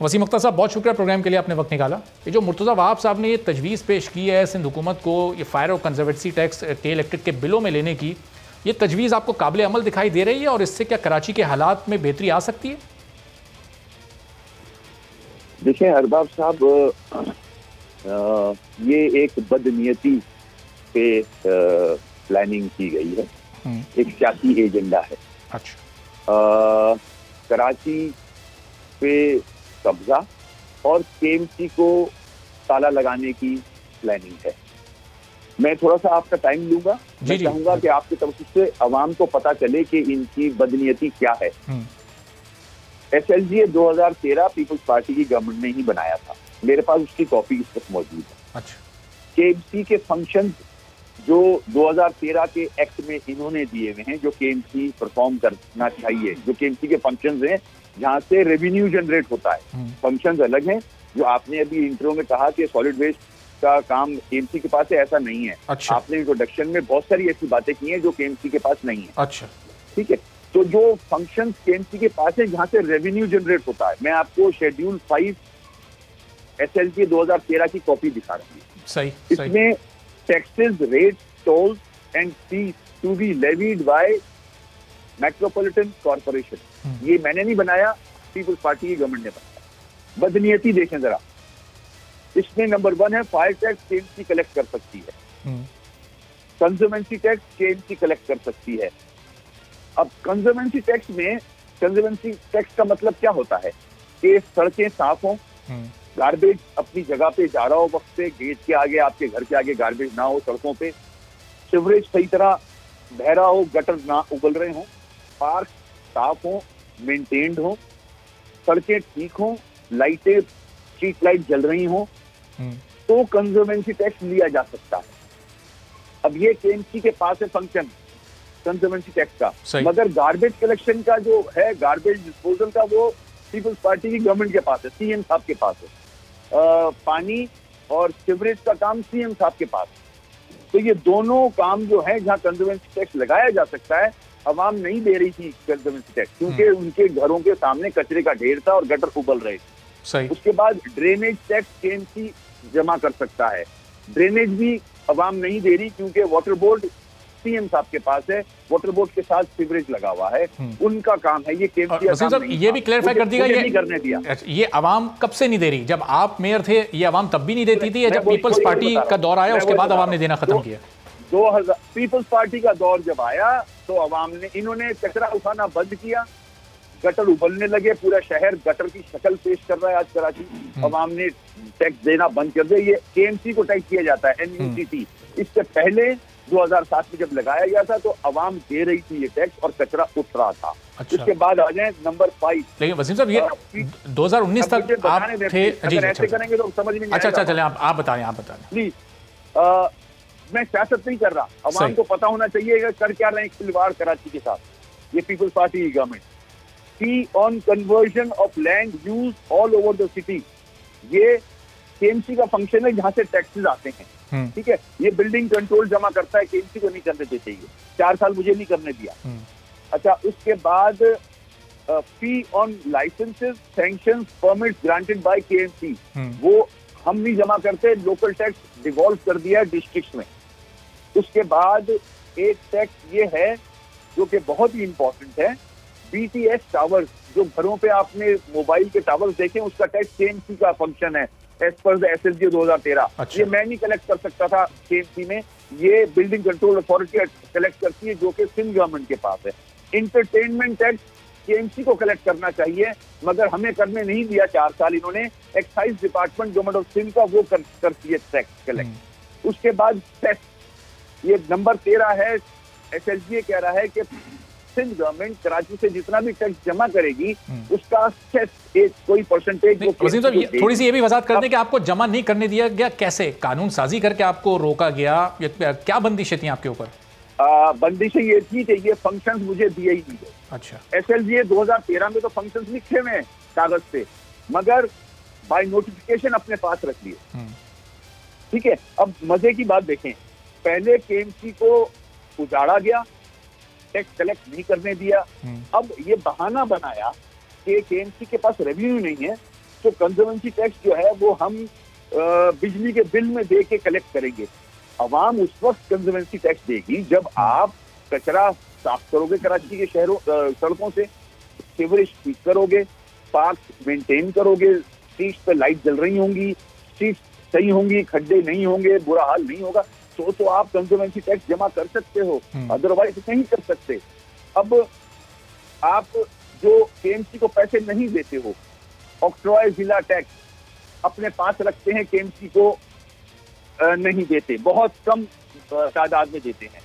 वसीम अख्तर साहब, बहुत शुक्रिया प्रोग्राम के लिए आपने वक्त निकाला। ये जो मुर्तज़ा वहाब साहब ने ये तजवीज़ पेश की है सिंध हुकूमत को ये फायर और कंजर्वेंसी टैक्स के इलेक्ट्रिक के बिलों में लेने की, ये तजवीज़ आपको काबिल अमल दिखाई दे रही है और इससे क्या कराची के हालात में बेहतरी आ सकती है? देखिए अरबाब साहब, ये एक बदनीयती पे प्लानिंग की गई है, एक सियासी एजेंडा है। अच्छा। कराची पे कब्जा और केएमसी को ताला लगाने की प्लानिंग है। मैं थोड़ा सा आपका टाइम लूंगा। मैं चाहूंगा कि आपकी तरफ से अवाम को पता चले कि इनकी बदनीयती क्या है। SLGA 2013 पीपल्स पार्टी की गवर्नमेंट ने ही बनाया था, मेरे पास उसकी कॉपी इस वक्त मौजूद है। अच्छा। केएमसी के फंक्शन जो 2013 के एक्ट में इन्होंने दिए हुए हैं, जो केएमसी परफॉर्म करना चाहिए, जो केएमसी के फंक्शंस हैं जहां से रेवेन्यू जनरेट होता है, फंक्शंस अलग हैं। जो आपने अभी इंट्रो में कहा कि सॉलिड वेस्ट का काम केएमसी के पास है, ऐसा नहीं है। अच्छा। आपने इंट्रोडक्शन में बहुत सारी ऐसी बातें की हैं जो केएमसी के पास नहीं है। अच्छा, ठीक है। तो जो फंक्शंस केएमसी के पास है जहां से रेवेन्यू जनरेट होता है, मैं आपको शेड्यूल 5 SLGA 2013 की कॉपी दिखा रही हूँ। सही। इसमें taxes, rates, tolls and fees to be levied by metropolitan corporation, ये मैंने नहीं बनाया, पीपल्स पार्टी की गवर्नमेंट ने बनाया। बदनीयती देखें जरा, इसमें नंबर 1 है फायर टैक्स केएमसी कलेक्ट कर सकती है, कंजर्वेंसी टैक्स केएमसी कलेक्ट कर सकती है। अब कंजर्वेंसी टैक्स में, कंजर्वेंसी टैक्स का मतलब क्या होता है कि सड़कें साफ हों, गार्बेज अपनी जगह पे जा रहा हो वक्त पे, गेट के आगे, आपके घर के आगे गार्बेज ना हो सड़कों पे, सीवरेज सही तरह बह रहा हो, गटर ना उगल रहे हों, पार्क साफ हो, मेंटेन्ड हो, सड़कें ठीक हो, लाइटें, स्ट्रीट लाइट जल रही हो, तो कंजर्वेंसी टैक्स लिया जा सकता है। अब ये केएमसी के पास है फंक्शन कंजर्वेंसी टैक्स का, मगर गार्बेज कलेक्शन का जो है, गार्बेज डिस्पोजल का, वो पीपल्स पार्टी की गवर्नमेंट के पास है, सीएम साहब के पास है। पानी और सीवरेज का काम सीएम साहब के पास है। तो ये दोनों काम जो है जहां कंजर्वेंसी टैक्स लगाया जा सकता है, अवाम नहीं दे रही थी कंजर्वेंसी टैक्स, क्योंकि उनके घरों के सामने कचरे का ढेर था और गटर उबल रहे थे। सही। उसके बाद ड्रेनेज टैक्स केएमसी जमा कर सकता है, ड्रेनेज भी अवाम नहीं दे रही क्योंकि वाटर बोर्ड सीएम साहब के पास है, वाटर बोर्ड के साथ सीवरेज लगा हुआ है, उनका काम है। ये केएमसी ये भी क्लैरिफाई कर दिया, ये नहीं करने दिया। ये अवाम कब से नहीं दे रही? जब आप मेयर थे ये अवाम तब भी नहीं देती थी, या जब पीपल्स पार्टी का दौर आया उसके बाद अवाम ने देना खत्म किया? 2000 पीपल्स पार्टी का दौर जब आया तो अवाम ने, इन्होंने कचरा उठाना बंद किया, गटर उबलने लगे, पूरा शहर गटर की शक्ल पेश कर रहा है आज कराची। अवाम ने टैक्स देना बंद कर दिया। ये केएमसी को टैक्स किया जाता है, NUCT। इससे पहले 2007 में जब लगाया गया था तो अवाम दे रही थी ये टैक्स और कचरा उठ रहा था। अच्छा। इसके बाद आ जाए नंबर 5। लेकिन वसीम साहब ये 2019 तक आप थे, ऐसे करेंगे तो समझ में नहीं आएगा। अच्छा, चले आप बताएं प्लीज। मैं सियासत नहीं कर रहा, अवाम को पता होना चाहिए कर क्या रहे हैं खिलवाड़ कराची के साथ ये पीपल्स पार्टी की government. Fee on conversion of land use all over the city, ये केएमसी का फंक्शन है जहां से टैक्सेस आते हैं। ठीक है, ये बिल्डिंग कंट्रोल जमा करता है, केएमसी को नहीं करने देते। ये 4 साल मुझे नहीं करने दिया। अच्छा, उसके बाद fee on licenses, sanctions, permits granted by KMC, वो हम नहीं जमा करते, लोकल टैक्स डिवॉल्व कर दिया डिस्ट्रिक्ट में। उसके बाद एक टैक्स ये है जो कि बहुत ही इंपॉर्टेंट है, BTS टावर्स, जो घरों पे आपने मोबाइल के टावर्स देखे, उसका टैक्स केएमसी का फंक्शन है एज पर द SLGA 2013। अच्छा। ये मैं नहीं कलेक्ट कर सकता था केएमसी में, ये बिल्डिंग कंट्रोल अथॉरिटी कलेक्ट करती है जो कि सिंध गवर्नमेंट के पास है। इंटरटेनमेंट टैक्स केएमसी को कलेक्ट करना चाहिए, मगर हमें करने नहीं दिया 4 साल इन्होंने। Excise department government of Sindh का वो करती है टैक्स कलेक्ट। उसके बाद सेस, ये नंबर 13 है। SLGA कह रहा है कि सिंध गवर्नमेंट कराची से जितना भी टैक्स जमा करेगी उसका सेस एक कोई परसेंटेज। वसीम साहब थोड़ी सी ये भी वजाहत कर दें कि आपको जमा नहीं करने दिया गया, कैसे कानून साजी करके आपको रोका गया, क्या बंदिशें थी आपके ऊपर? बंदिशें ये थी कि ये फंक्शंस मुझे दिए ही नहीं गए। अच्छा। SLGA 2013 में तो फंक्शंस लिखे हुए हैं कागज पे, मगर बाय नोटिफिकेशन अपने पास रख लिए। ठीक है, अब मजे की बात देखें, पहले केएमसी को उजाड़ा गया, टैक्स कलेक्ट नहीं करने दिया। अब ये बहाना बनाया कि केएमसी के पास रेवेन्यू नहीं है, तो कंजर्वेंसी टैक्स जो है वो हम बिजली के बिल में दे के कलेक्ट करेंगे। अवाम उस वक्त कंजर्वेंसी टैक्स देगी जब आप कचरा साफ करोगे कराची के शहरों सड़कों से, सीवरेज ठीक करोगे, पार्क मेंटेन करोगे, स्ट्रीट पे लाइट जल रही होंगी, स्ट्रीट सही होंगी, खड्डे नहीं होंगे, बुरा हाल नहीं होगा, तो आप कंजर्वेंसी टैक्स जमा कर सकते हो, अदरवाइज नहीं कर सकते। अब आप जो केएमसी को पैसे नहीं देते हो, ऑक्ट्रॉय जिला टैक्स अपने पास रखते हैं, केएमसी को नहीं देते, बहुत कम तादाद में देते हैं।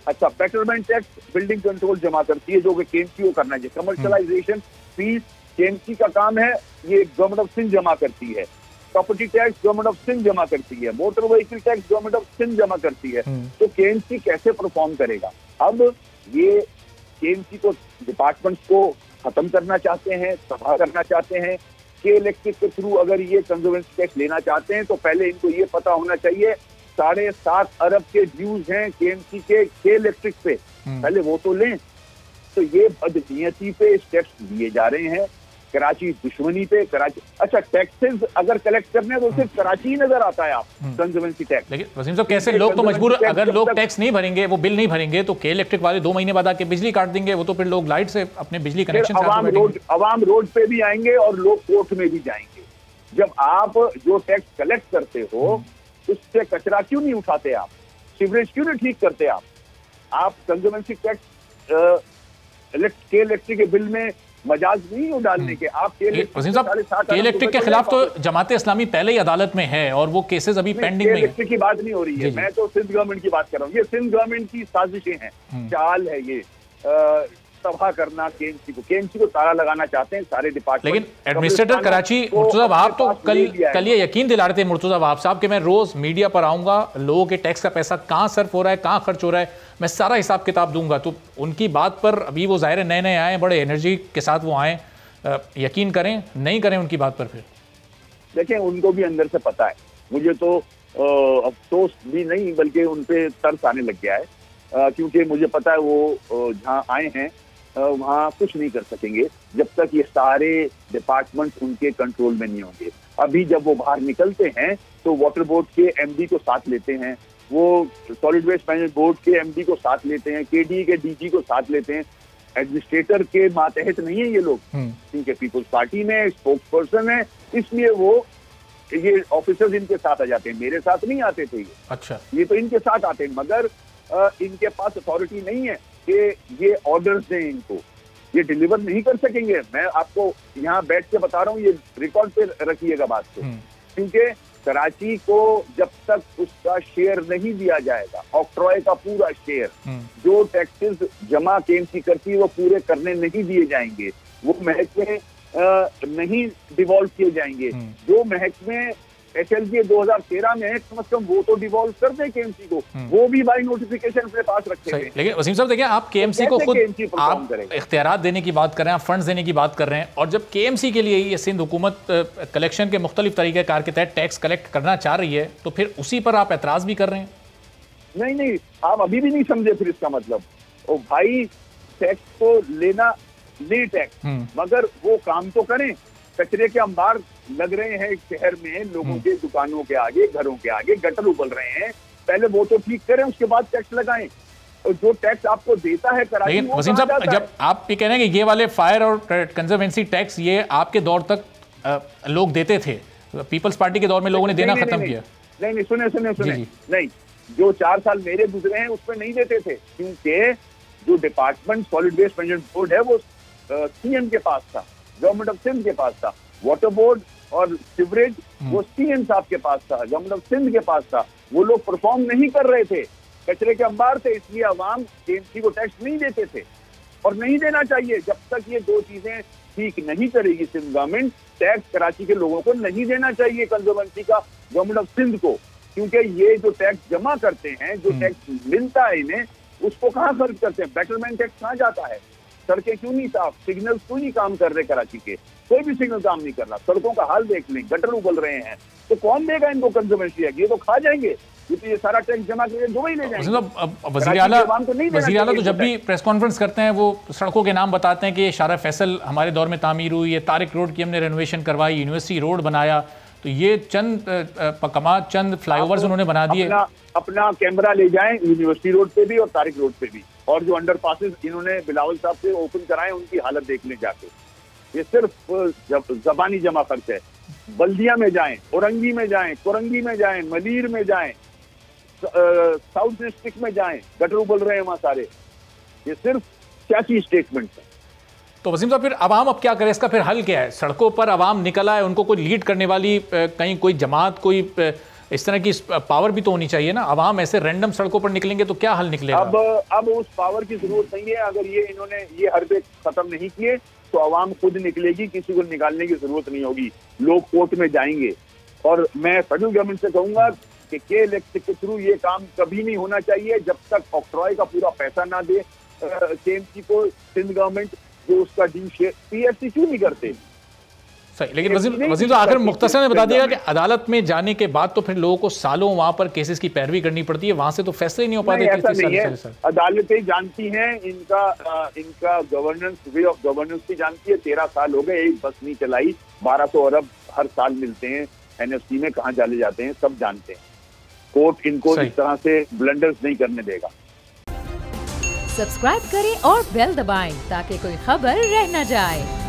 अच्छा, बेटरमेंट टैक्स बिल्डिंग कंट्रोल जमा करती है, जो कि केएमसी को करना चाहिए। कमर्शियलाइजेशन फीस केएमसी का काम है, ये गवर्नमेंट ऑफ सिंध जमा करती है। Property tax government of Sindh जमा करती है। Motor vehicle tax government of Sindh जमा करती है। तो केएमसी कैसे परफॉर्म करेगा? अब ये केएमसी को डिपार्टमेंट्स को खत्म करना चाहते हैं, तबाह करना चाहते हैं। के इलेक्ट्रिक के थ्रू अगर ये कंजर्वेंसी टैक्स लेना चाहते हैं तो पहले इनको ये पता होना चाहिए 7.5 अरब के ड्यूज हैं केएमसी के इलेक्ट्रिक पे, पहले वो तो लें। तो ये बदनीयती पे स्टेप्स लिए जा रहे हैं, कराची दुश्मनी पे। कराची, अच्छा, टैक्सेस अगर कलेक्ट करने हैं तो सिर्फ कराची ही नजर आता है आप कंजर्वेंसी टैक्स। लेकिन वसीम साहब, कैसे लोग तो मजबूर, अगर लोग टैक्स नहीं भरेंगे, वो बिल नहीं भरेंगे, तो के इलेक्ट्रिक वाले 2 महीने बाद आके बिजली काट देंगे, वो तो फिर लोग लाइट से अपने बिजली कनेक्शन अवाम रोड पे भी आएंगे और लोग कोर्ट में भी जाएंगे। जब आप जो टैक्स कलेक्ट करते हो उससे कचरा क्यों नहीं उठाते आप? सीवरेज क्यों नहीं ठीक करते आप कंजर्वेंसी टैक्स के इलेक्ट्रिक के बिल में मजाज नहीं हो डालने के। आप के इलेक्ट्रिक के खिलाफ तो जमाते इस्लामी पहले ही अदालत में है और वो केसेस अभी पेंडिंग में। इलेक्ट्रिक की बात नहीं हो रही है, मैं तो सिंध गवर्नमेंट की बात कर रहा हूँ। ये सिंध गवर्नमेंट की साजिशें हैं, चाल है ये तबाह करना केएमसी को ताला लगाना चाहते हैं सारे डिपार्टमेंट। लेकिन एडमिनिस्ट्रेटर कराची मुर्तजा वहाब तो कल ये यकीन दिला रहे थे मुर्तजा वहाब साहब कि मैं रोज मीडिया पर आऊंगा, लोगों के टैक्स का पैसा कहाँ सर्फ हो रहा है, कहाँ खर्च हो रहा है, मैं सारा हिसाब किताब दूंगा। तो उनकी बात पर अभी वो जाहिर नए नए आए, बड़े एनर्जी के साथ वो आए, यकीन करें नहीं करें उनकी बात पर? फिर देखें, उनको भी अंदर से पता है, मुझे तो अफसोस भी नहीं बल्कि उन पे तरस आने लग गया है, क्योंकि मुझे पता है वो जहाँ आए हैं वहाँ कुछ नहीं कर सकेंगे जब तक ये सारे डिपार्टमेंट उनके कंट्रोल में नहीं होंगे। अभी जब वो बाहर निकलते हैं तो वाटर बोर्ड के एमडी को साथ लेते हैं, वो सॉलिड वेस्ट मैनेजमेंट बोर्ड के एमडी को साथ लेते हैं, केडी के डीजी को साथ लेते हैं। एडमिनिस्ट्रेटर के मातहत नहीं है ये लोग, क्योंकि पीपुल्स पार्टी में स्पोक्स पर्सन है, इसलिए वो ये ऑफिसर्स इनके साथ आ जाते हैं। मेरे साथ नहीं आते थे ये। अच्छा, ये तो इनके साथ आते हैं, मगर इनके पास अथॉरिटी नहीं है कि ये ऑर्डर्स दें इनको, ये डिलीवर नहीं कर सकेंगे। मैं आपको यहाँ बैठ के बता रहा हूँ, ये रिकॉर्ड पे रखिएगा बात को, क्योंकि कराची को जब तक उसका शेयर नहीं दिया जाएगा, ऑक्ट्रॉय का पूरा शेयर, जो टैक्सेस जमा केएमसी करती है वो पूरे करने नहीं दिए जाएंगे, वो महकमे नहीं डिवॉल्व किए जाएंगे। जो महकमे HLG 2013 में कम से कम वो तो डिवॉल्व कर दे केएमसी को, वो भी बाई नोटिफिकेशन अपने पास रखे थे। लेकिन वसीम साहब देखिए, आप केएमसी को खुद आप इख्तियारात देने की बात कर रहे हैं, आप फंड्स देने की बात कर रहे हैं, और जब केएमसी के लिए ये सिंध हुकूमत कलेक्शन के मुख्तलिफ तरीक़ेकार के तहत टैक्स कलेक्ट करना चाह रही है, तो फिर उसी पर आप एतराज़ भी कर रहे हैं? नहीं, आप अभी भी नहीं समझे। फिर इसका मतलब, ओ भाई, टैक्स तो लेना ले टैक्स, मगर वो काम तो करें। कचरे के अंबार लग रहे हैं शहर में, लोगों के दुकानों के आगे, घरों के आगे गटर उबल रहे हैं, पहले वो तो ठीक करें, उसके बाद टैक्स लगाएं। जो टैक्स आपको देता है कराची, लेकिन वसीम साहब, जब आप ये कह रहे हैं कि ये वाले फायर और कंजर्वेंसी टैक्स ये आपके दौर तक लोग देते थे, पीपल्स पार्टी के दौर में लोगों ने देना खत्म किया? नहीं, सुने, नहीं, जो 4 साल मेरे गुजरे हैं उसमें नहीं देते थे, क्योंकि जो department solid waste management board है वो सीएम के पास था, गवर्नमेंट ऑफ सिंध के पास था। वाटर बोर्ड और सीवरेज वो सीएम साहब के पास था, गवर्नमेंट ऑफ सिंध के पास था। वो लोग परफॉर्म नहीं कर रहे थे, कचरे के अंबार थे, इसलिए अवाम केएमसी को टैक्स नहीं देते थे, और नहीं देना चाहिए। जब तक ये दो चीजें ठीक नहीं करेगी सिंध गवर्नमेंट, टैक्स कराची के लोगों को नहीं देना चाहिए, कंजर्वेंसी का गवर्नमेंट ऑफ सिंध को, क्योंकि ये जो टैक्स जमा करते हैं, जो टैक्स मिलता है इन्हें, उसको कहाँ खर्च करते हैं? बेटरमेंट टैक्स कहाँ जाता है? सड़कें क्यों नहीं साफ, सिग्नल क्यों नहीं काम कर रहे कराची के? कोई भी सिग्नल काम नहीं कर रहा, सड़कों का हाल देख लें, गटर उबल रहे हैं, तो कौन देगा इनको कंजर्वेंसी? ये तो खा जाएंगे। ये सारा टैक्स जमा करके दुबई ले जाएंगे। वज़ीर आला तो जब भी प्रेस कॉन्फ्रेंस करते हैं वो सड़कों के नाम बताते हैं कि ये शारा फैसल हमारे दौर में तामीर हुई, ये तारिक रोड की हमने रेनोवेशन करवाई, यूनिवर्सिटी रोड बनाया, तो ये चंद फ्लाईओवर्स उन्होंने बना दिए। अपना कैमरा ले जाएं यूनिवर्सिटी रोड पे भी और तारिक रोड पे भी, और जो अंडर पासेस इन्होंने बिलावल साहब से ओपन कराए उनकी हालत देख लें जाके। ये सिर्फ जबानी जमा खर्च है। बल्दिया में जाएं, औरंगी में जाएं, कोरंगी में जाएं, मलीर में जाएं, साउथ डिस्ट्रिक्ट में जाएं, गटर उबल रहे हैं वहां सारे। ये सिर्फ सियासी स्टेटमेंट है। तो वसीम साहब फिर अवाम अब क्या करे, इसका फिर हल क्या है? सड़कों पर अवाम निकल आए, उनको कोई लीड करने वाली कहीं कोई जमात, कोई इस तरह की पावर भी तो होनी चाहिए ना। अवाम ऐसे रैंडम सड़कों पर निकलेंगे तो क्या हल निकलेगा? अब उस पावर की जरूरत नहीं है। अगर इन्होंने ये हरबे खत्म नहीं किए तो अवाम खुद निकलेगी, किसी को निकालने की जरूरत नहीं होगी। लोग कोर्ट में जाएंगे। और मैं फेडरल गवर्नमेंट से कहूंगा कि के थ्रू ये काम कभी नहीं होना चाहिए जब तक ऑक्ट्रॉय का पूरा पैसा ना दे केएमसी को सिंध गवर्नमेंट, जो उसका ड्यू शेयर। पीएफसी क्यों नहीं करते? सही, लेकिन वज़ीर तो आखिर मुख्तसर में बता दिया कि अदालत में जाने के बाद तो फिर लोगों को सालों वहां पर केसेस की पैरवी करनी पड़ती है, वहां से तो फैसले नहीं हो पाते। ऐसा नहीं है, अदालतें जानती हैं, इनका गवर्नेंस, वे ऑफ गवर्नेंस भी जानती है। 13 साल हो गए, एक बस नहीं चलाई, 1200 अरब हर साल मिलते हैं एनएफसी में, कहाँ चले जाते हैं सब जानते हैं। कोर्ट इनको इस तरह से ब्लंडर्स नहीं करने देगा। सब्सक्राइब करें और बेल दबाएं ताकि कोई खबर रह न जाए।